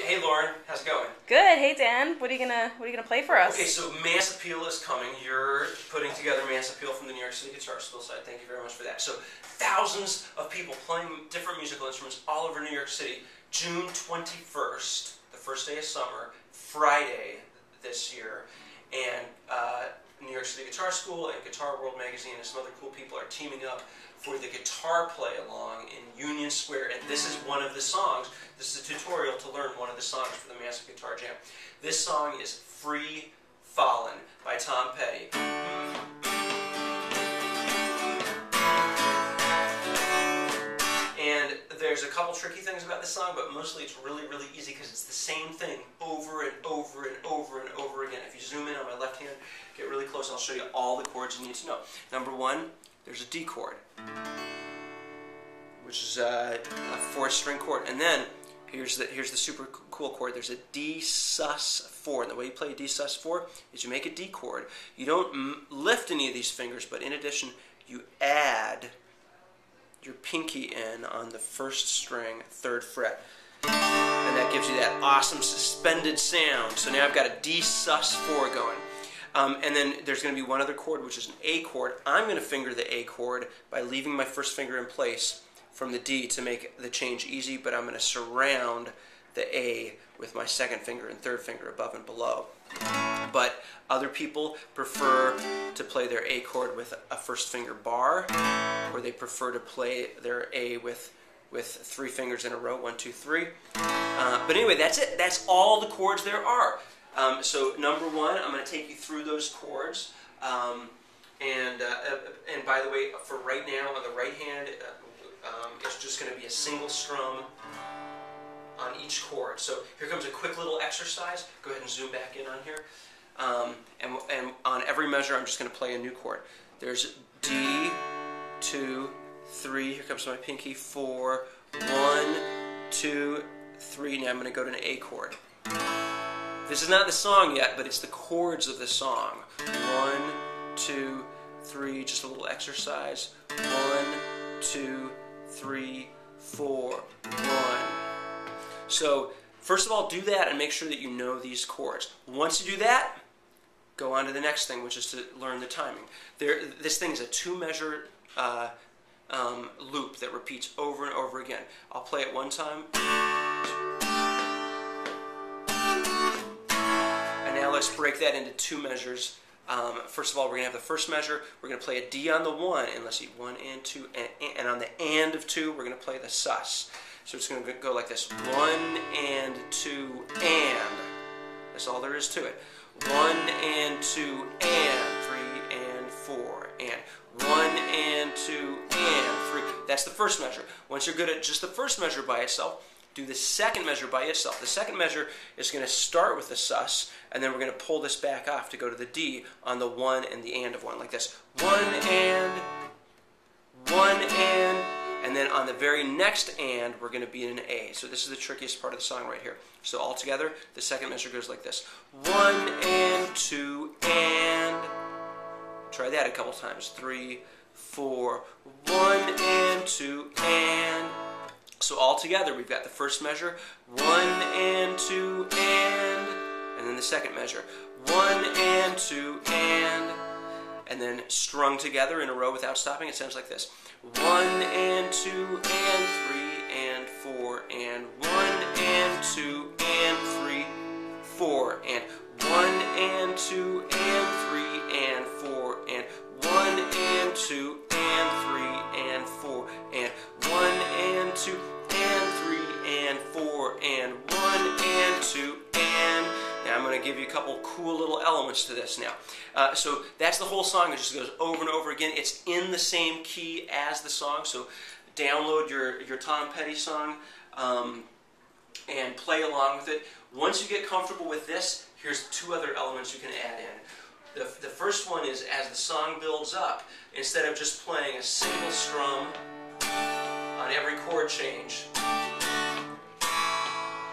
Hey Lauren, how's it going? Good. Hey Dan, what are you gonna play for us? Okay, so Mass Appeal is coming. You're putting together Mass Appeal from the New York City Guitar School side. Thank you very much for that. So thousands of people playing different musical instruments all over New York City. June 21st, the first day of summer, Friday this year, and New York City Guitar School and Guitar World Magazine and some other cool people are teaming up for the guitar play along in Union Square, and this is one of the songs. This is a tutorial to learn one of the songs for the Massive Guitar Jam. This song is Free Fallin' by Tom Petty. And there's a couple tricky things about this song, but mostly it's really, really easy because it's the same thing over and over and over and over again. If you zoom in on my left hand, get really close, I'll show you all the chords you need to know. Number one, there's a D chord, which is a 4th-string chord, and then here's the super cool chord. There's a D sus4, and the way you play a D sus4 is you make a D chord. You don't lift any of these fingers, but in addition, you add your pinky in on the 1st string, 3rd fret, and that gives you that awesome suspended sound. So now I've got a D sus4 going. And then there's going to be one other chord, which is an A chord. I'm going to finger the A chord by leaving my 1st finger in place from the D to make the change easy, but I'm going to surround the A with my 2nd finger and 3rd finger above and below. But other people prefer to play their A chord with a 1st finger bar, or they prefer to play their A with 3 fingers in a row, 1, 2, 3. But anyway, that's it. That's all the chords there are. So number one, I'm going to take you through those chords, and by the way, for right now on the right hand, it's just going to be a single strum on each chord. So here comes a quick little exercise. Go ahead and zoom back in on here, and on every measure, I'm just going to play a new chord. There's D, 2, 3. Here comes my pinky. 4, 1, 2, 3. Now I'm going to go to an A chord. This is not the song yet, but it's the chords of the song. 1, 2, 3, just a little exercise. 1, 2, 3, 4, 1. So, first of all, do that and make sure that you know these chords. Once you do that, go on to the next thing, which is to learn the timing. This thing is a 2-measure loop that repeats over and over again. I'll play it one time. Now let's break that into 2 measures. First of all, we're going to have the first measure. We're going to play a D on the 1, and let's see, 1 and 2, and on the and of 2, we're going to play the sus. So it's going to go like this: 1 and 2 and. That's all there is to it. 1 and 2 and 3 and 4 and 1 and 2 and 3. That's the first measure. Once you're good at just the first measure by itself, do the second measure by itself. The second measure is going to start with the sus, and then we're going to pull this back off to go to the D on the 1 and the and of 1, like this. 1 and, 1 and then on the very next and, we're going to be in an A. So this is the trickiest part of the song right here. So all together, the second measure goes like this. 1 and 2 and. Try that a couple times. 3, 4, 1 and 2 and. So all together, we've got the first measure, 1 and 2 and then the second measure, 1 and 2 and then strung together in a row without stopping, it sounds like this: 1 and 2 and 3 and 4 and 1 and 2 and 3, 4 and 1 and 2 and 3 and 4 and 1 and 2 and 3 and 4 and 1 and 2 and 3 and 4 and 1 and 2 and. Now I'm going to give you a couple cool little elements to this now. So that's the whole song. It just goes over and over again. It's in the same key as the song. So download your Tom Petty song and play along with it. Once you get comfortable with this, here's 2 other elements you can add in. The first one is, as the song builds up, instead of just playing a single strum on every chord change,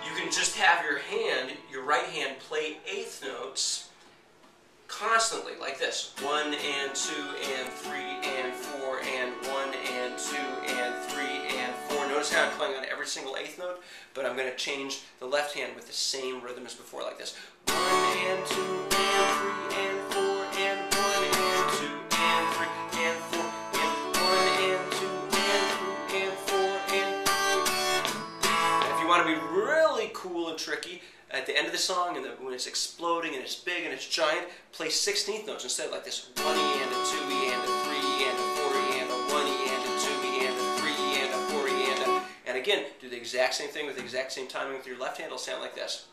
you can just have your right hand, play 8th notes constantly, like this: 1 and 2 and 3 and 4 and 1 and 2 and 3 and 4. notice how I'm playing on every single eighth note, but I'm going to change the left hand with the same rhythm as before, like this. 1 and 2 and 3 and 4 and 1 and 2 and 3 and 4 and 1 and 2 and 3 and 4 and. And if you want to be really cool and tricky, at the end of the song, and when it's exploding and it's big and it's giant, play 16th notes instead, like this: 1 E and a 2 E and a 3 E and a 4 E and a 1 E and a 2 E and a 3 E and a 4 E and a. And again, do the exact same thing with the exact same timing with your left hand. It'll sound like this.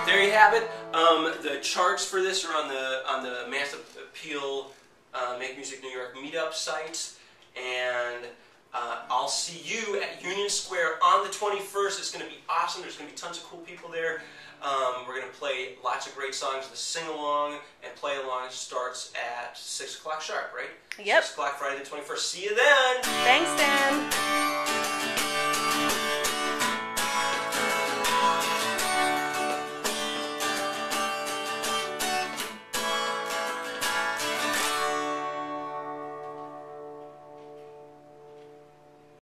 There you have it. The charts for this are on the Mass Appeal Make Music New York meetup site, and I'll see you at Union Square on the 21st. It's going to be awesome. There's going to be tons of cool people there. We're going to play lots of great songs. The sing-along and play-along starts at 6 o'clock sharp, right? Yep. 6 o'clock Friday the 21st. See you then! Thanks, Dan.